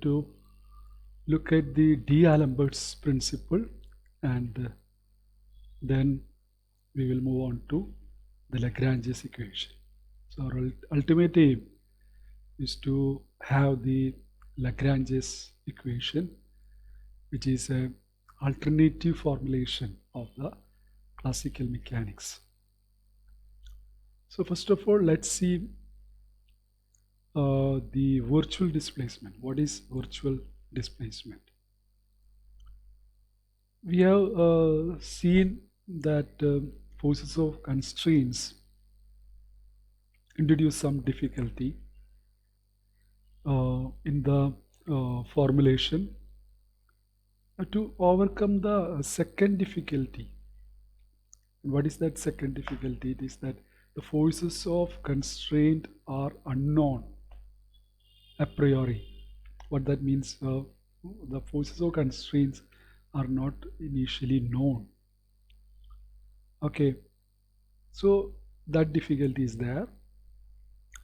to look at the D'Alembert's principle, and then we will move on to the Lagrange's equation. So our ultimate aim is to have the Lagrange's equation, which is an alternative formulation of the classical mechanics. So first of all, let's see the virtual displacement. What is virtual displacement? We have seen that forces of constraints introduce some difficulty in the formulation. To overcome the second difficulty, what is that second difficulty? It is that the forces of constraint are unknown a priori. What that means, the forces of constraints are not initially known. Okay, so that difficulty is there.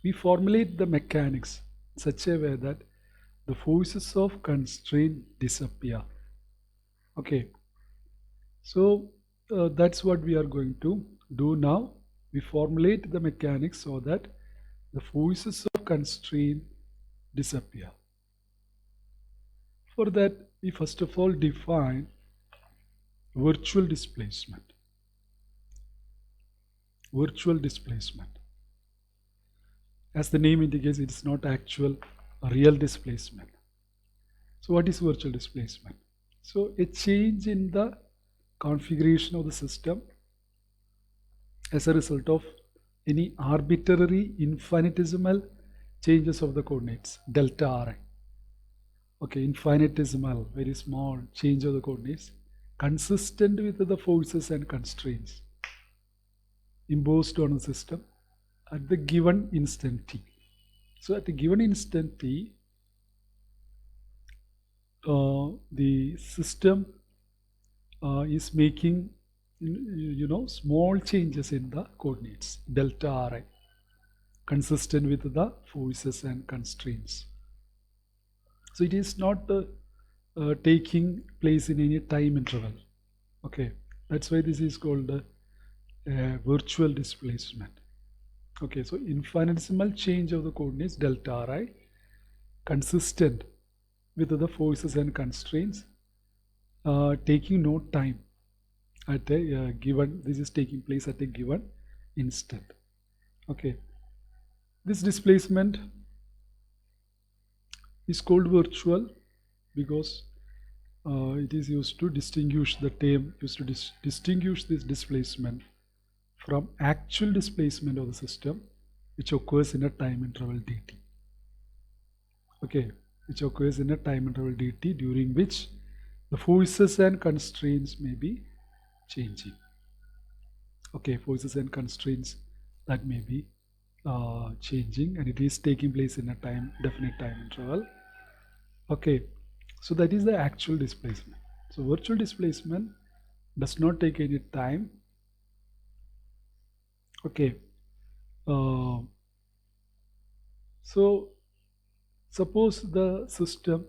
We formulate the mechanics in such a way that the forces of constraint disappear. Okay, so that's what we are going to do now. We formulate the mechanics so that the forces of constraint disappear. For that, we first of all define virtual displacement. Virtual displacement. As the name indicates, it is not actual real displacement. So what is virtual displacement? So a change in the configuration of the system as a result of any arbitrary infinitesimal changes of the coordinates, delta Ri. Okay, infinitesimal, very small change of the coordinates, consistent with the forces and constraints imposed on the system at the given instant t. So at the given instant t, the system is making small changes in the coordinates, delta Ri, consistent with the forces and constraints. So it is not taking place in any time interval. Okay, that's why this is called virtual displacement. Okay, so infinitesimal change of the coordinates delta Ri, consistent with the forces and constraints, taking no time at a given, this is taking place at a given instant. Okay, this displacement is called virtual because it is used to distinguish, the term used to distinguish this displacement from actual displacement of the system, which occurs in a time interval dt. Okay, which occurs in a time interval dt, during which the forces and constraints may be changing. Okay, forces and constraints that may be changing, and it is taking place in a definite time interval. Okay, so that is the actual displacement. So virtual displacement does not take any time. Okay, so suppose the system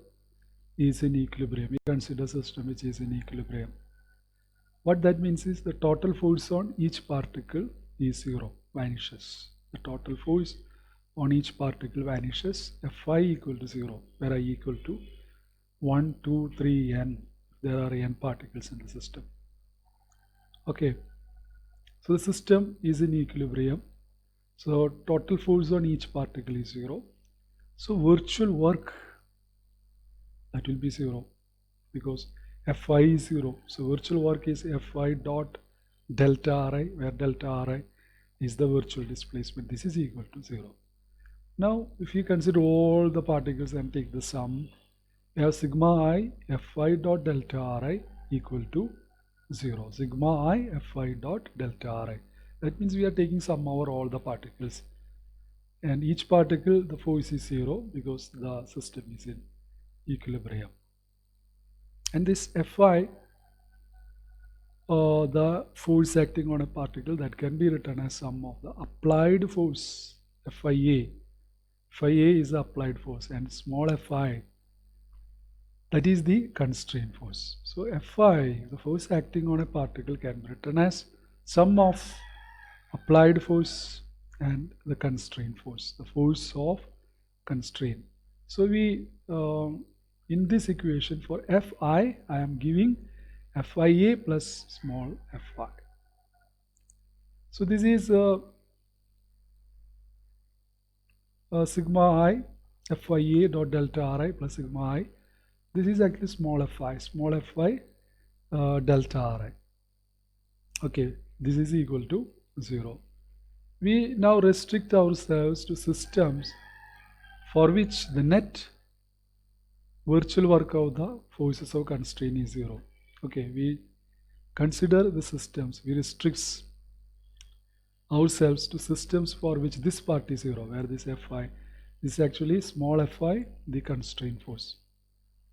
is in equilibrium. We consider system which is in equilibrium. What that means is the total force on each particle is 0, vanishes. The total force on each particle vanishes. Fi equal to 0, where I equal to 1, 2, 3, n. There are n particles in the system. Okay, so the system is in equilibrium. So total force on each particle is 0. So virtual work, that will be 0 because Fi is 0. So virtual work is Fi dot delta Ri, where delta Ri is the virtual displacement. This is equal to 0. Now if you consider all the particles and take the sum, we have sigma I Fi dot delta Ri equal to 0. Sigma I Fi dot delta Ri. That means we are taking sum over all the particles, and each particle the force is 0 because the system is in equilibrium. And this Fi, the force acting on a particle, that can be written as sum of the applied force Fia. Fia is the applied force, and small fi That is the constraint force. So Fi, the force acting on a particle, can be written as sum of applied force and the constraint force, the force of constraint. So we in this equation for Fi, I am giving Fia plus small fi. So this is sigma I Fia dot delta Ri plus sigma I. This is actually small fi delta Ri. Okay, this is equal to 0. We now restrict ourselves to systems for which the net virtual work of the forces of constraint is 0. Okay, we consider the systems, we restrict ourselves to systems for which this part is 0, where this Fi is actually small fi, the constraint force.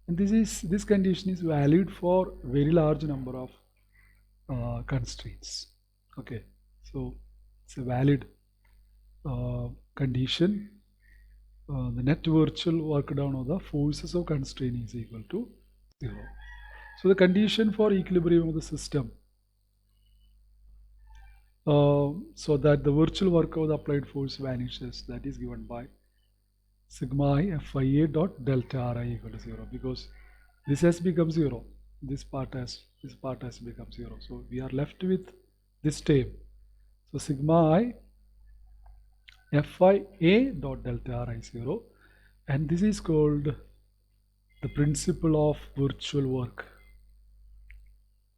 And this condition is valid for very large number of constraints. Okay, so it's a valid condition. The net virtual work done of the forces of constraint is equal to 0. So the condition for equilibrium of the system, so that the virtual work of the applied force vanishes, that is given by sigma I Fia dot delta Ri equal to 0, because this has become 0. This part has become 0. So we are left with this term. So sigma I Fia dot delta Ri 0, and this is called the principle of virtual work.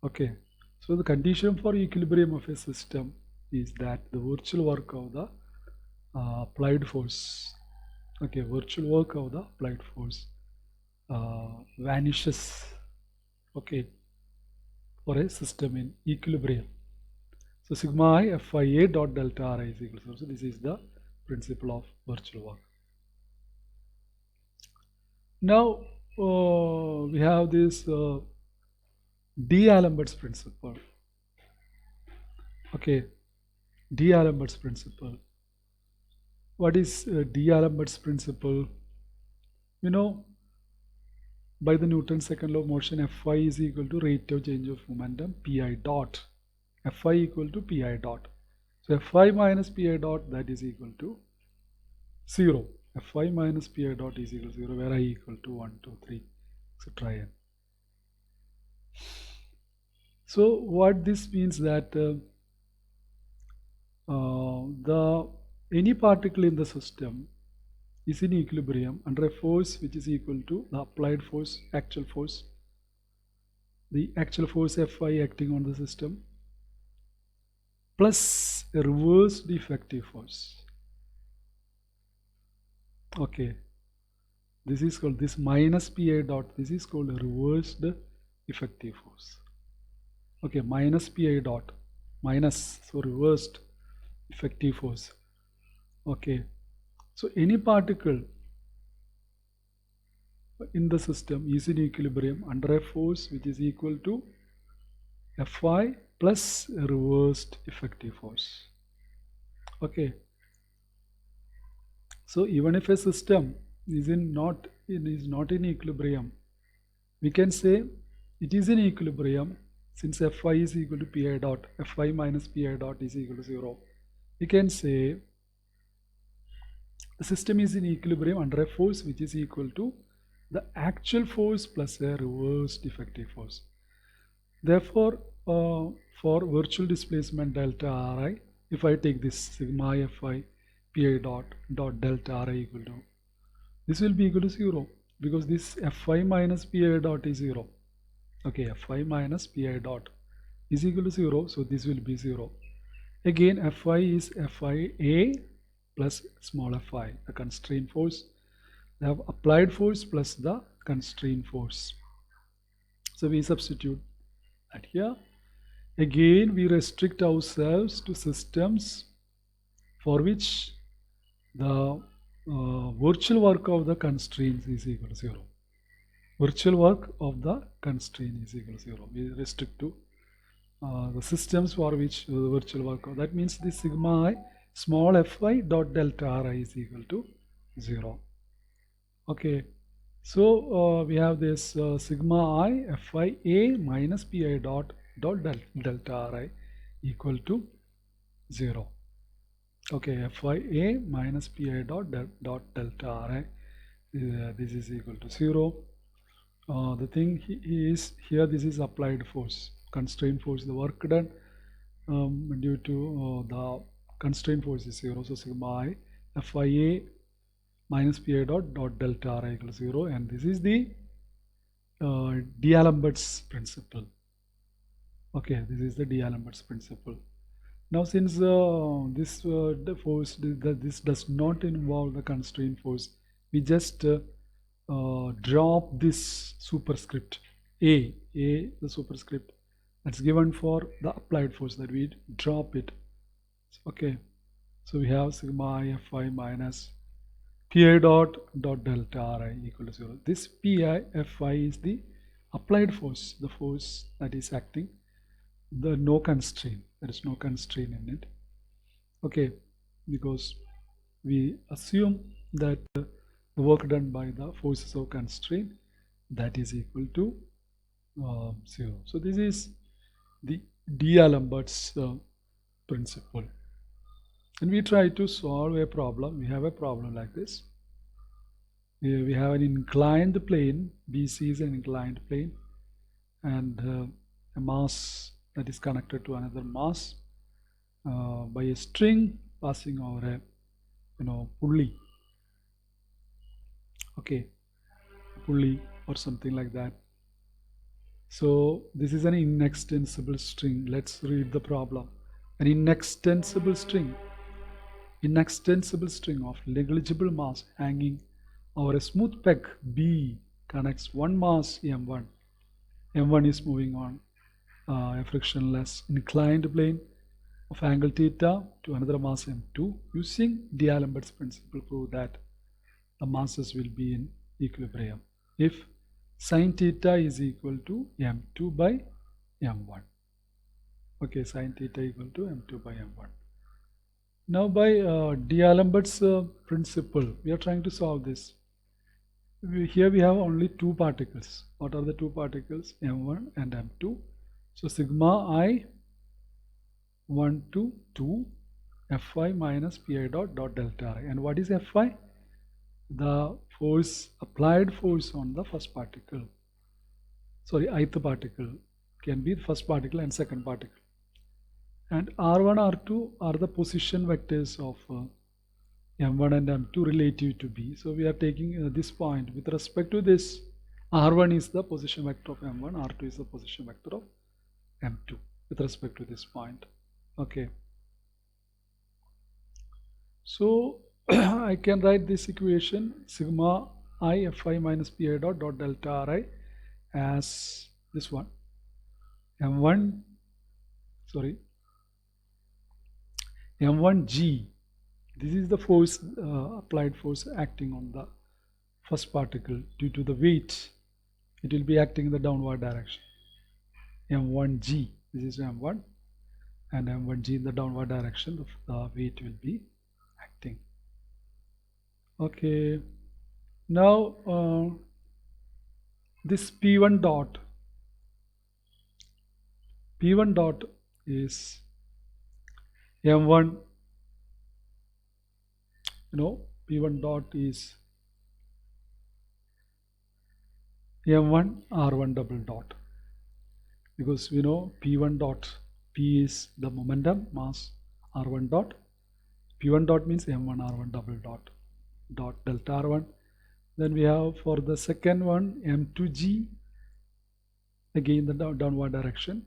Okay, so the condition for equilibrium of a system is that the virtual work of the applied force, okay, virtual work of the applied force vanishes, okay, for a system in equilibrium. So sigma I Fia dot delta Ri is equal to 0. So this is the principle of virtual work. Now we have this D'Alembert's principle. Okay, D'Alembert's principle. What is D'Alembert's principle? You know, by the Newton's second law of motion, Fi is equal to rate of change of momentum Pi dot. Fi equal to Pi dot. So Fi minus Pi dot, that is equal to 0. Fi minus Pi dot is equal to 0, where I equal to 1, 2, 3, etc. So what this means that any particle in the system is in equilibrium under a force which is equal to the applied force, actual force, the actual force Fi acting on the system, plus a reversed effective force. Okay, this is called, this minus Pi dot, this is called a reversed effective force. Okay, minus Pi dot, minus, so reversed effective force. Okay, so any particle in the system is in equilibrium under a force which is equal to Fi plus a reversed effective force. Okay, so even if a system is not in equilibrium, we can say it is in equilibrium since Fi is equal to Pi dot, Fi minus Pi dot is equal to 0. We can say the system is in equilibrium under a force which is equal to the actual force plus a reversed effective force. Therefore, for virtual displacement delta Ri, if I take this sigma Fi Pi dot delta Ri equal to, this will be equal to 0, because this Fi minus Pi dot is 0. Okay, Fi minus Pi dot is equal to 0, so this will be 0. Again, Fi is Fia plus small fi, the constraint force. They have applied force plus the constraint force. So we substitute that here. Again, we restrict ourselves to systems for which the virtual work of the constraints is equal to 0. Virtual work of the constraint is equal to 0. We restrict to the systems for which the virtual work of, that means the sigma I small fi dot delta Ri is equal to 0. Okay, So we have this sigma I fi a minus pi delta ri equal to 0. Okay, fi a minus pi delta ri, this is equal to 0. The thing is here, this is applied force, constraint force, the work done due to the constraint force is 0. So sigma I fi a minus pi delta r equals 0, and this is the D'Alembert's principle. Okay, this is the D'Alembert's principle. Now, since this the force, this does not involve the constraint force, we just drop this superscript a, the superscript that's given for the applied force, that we drop it. Okay, so we have sigma I fi minus pi delta ri equal to 0. This pi fi is the applied force, the force that is acting, the no constraint, there is no constraint in it. Okay, because we assume that the work done by the forces of constraint, that is equal to 0. So this is the D'Alembert's principle. And we try to solve a problem. We have a problem like this. We have an inclined plane, BC is an inclined plane, and a mass that is connected to another mass by a string passing over a pulley. Okay, pulley or something like that. So this is an inextensible string. Let's read the problem. An inextensible string of negligible mass hanging over a smooth peg B connects one mass M1. M1 is moving on a frictionless inclined plane of angle theta to another mass M2. Using D'Alembert's principle, prove that the masses will be in equilibrium if sin theta is equal to M2 by M1. Okay, sin theta equal to M2 by M1. Now by D'Alembert's principle, we are trying to solve this. Here we have only two particles. What are the two particles? M1 and M2. So sigma I 1 to 2 Fi minus Pi delta I. And what is Fi? The force, applied force on the first particle. Sorry, ith particle. Can be the first particle and second particle. And R1, R2 are the position vectors of M1 and M2 relative to B. So we are taking this point with respect to this. R1 is the position vector of M1, R2 is the position vector of M2 with respect to this point. Okay. So I can write this equation sigma I Fi minus Pi delta Ri as this one. M1 M1G. This is the force, applied force acting on the first particle due to the weight. It will be acting in the downward direction. M1G, this is M1, and M1G in the downward direction, the weight will be acting. Okay, now this P1 dot is M1, P1 dot is M1 R1 double dot, because we know P1 dot, P is the momentum mass, R1 dot, P1 dot means M1 R1 double dot delta R1. Then we have for the second one M2G, again the downward direction,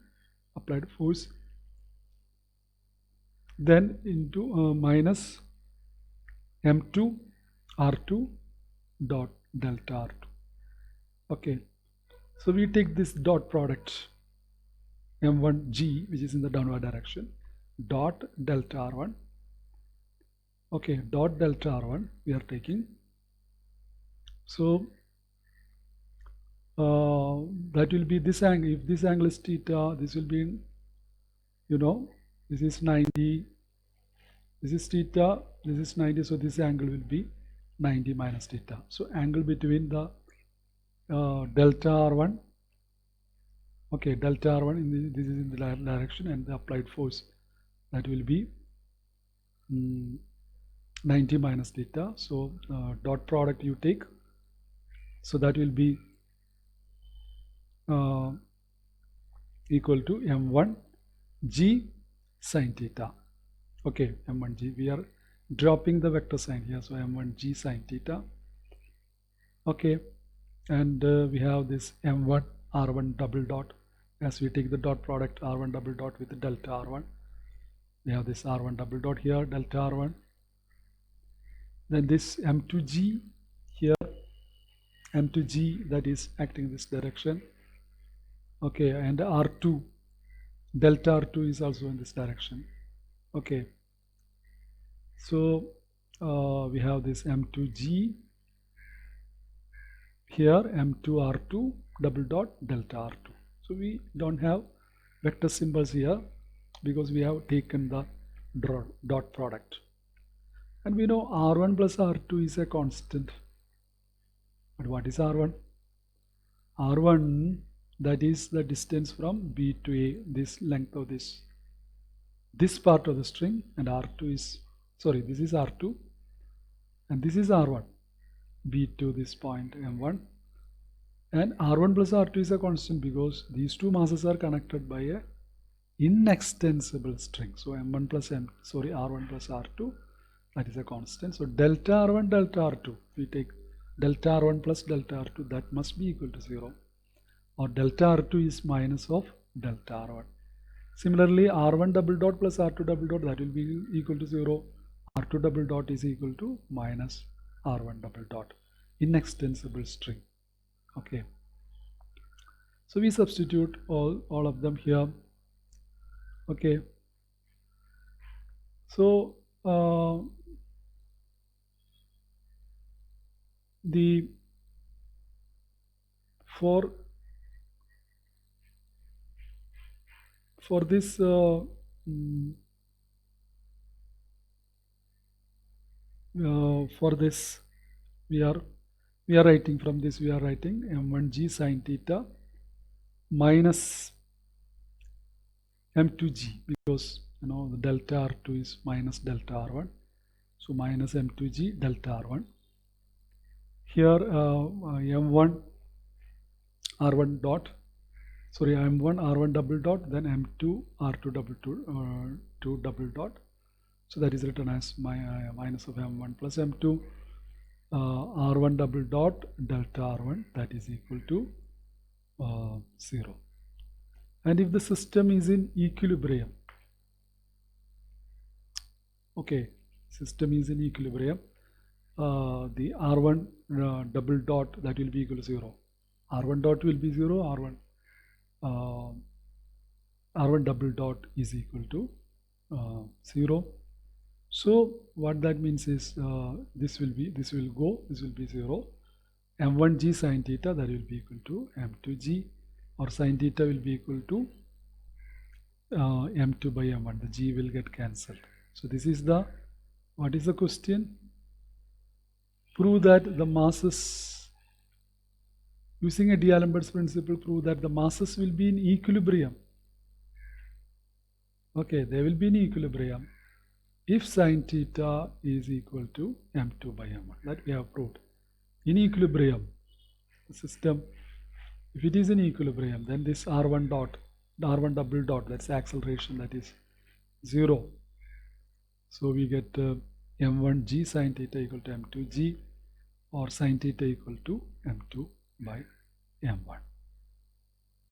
applied force, then into minus M2 R2 dot delta R2. Okay, so we take this dot product M1G, which is in the downward direction, dot delta R1. Okay, dot delta R1 we are taking. So that will be this angle. If this angle is theta, this will be, this is 90, this is theta, this is 90, so this angle will be 90 minus theta. So angle between the delta R1. Okay, delta R1 this is in the direction, and the applied force that will be 90 minus theta. So dot product you take, so that will be equal to m1 g sine theta. Okay, m1 g, we are dropping the vector sign here, so m1 g sine theta. Okay, and we have this m1 r1 double dot. As we take the dot product r1 double dot with the delta r1, we have this r1 double dot here, delta r1. Then this m2g here, m2g that is acting this direction. Okay, and r2, delta r2 is also in this direction. Okay, so we have this m2g here, m2r2 double dot delta r2. So we don't have vector symbols here because we have taken the dot product, and we know r1 plus r2 is a constant. But what is r1? R1, that is the distance from B to A, this length of this part of the string, and R2 is, sorry, this is R2 and this is R1, B to this point M1, and R1 plus R2 is a constant because these two masses are connected by a inextensible string. So R1 plus R2, that is a constant. So delta R1 delta R2, we take delta R1 plus delta R2, that must be equal to 0, or delta R2 is minus of delta R1. Similarly, R1 double dot plus R2 double dot, that will be equal to 0. R2 double dot is equal to minus R1 double dot, inextensible string. Okay, so we substitute all of them here. Okay, so for this we are writing from this, we are writing m1g sine theta minus m2g, because you know the delta r2 is minus delta r1, so minus m2g delta r1. Here m1 r1 dot, sorry, m1 r1 double dot, then m2 r2 double dot, so that is written as minus of m1 plus m2 r1 double dot delta r1, that is equal to 0. And if the system is in equilibrium, okay, system is in equilibrium, the r1 double dot, that will be equal to 0. R1 dot will be 0, R1 double dot is equal to 0. So what that means is this will be 0. M1g sine theta, that will be equal to M2g, or sine theta will be equal to M2 by M1. The g will get cancelled. So this is the, what is the question? Prove that the masses, using a D'Alembert's principle, prove that the masses will be in equilibrium. Okay, they will be in equilibrium if sine theta is equal to m2 by m1. That we have proved. In equilibrium, the system, if it is in equilibrium, then this r1 dot, the r1 double dot, that's acceleration, that is 0. So we get m1g sine theta equal to m2g, or sine theta equal to m2 by m1.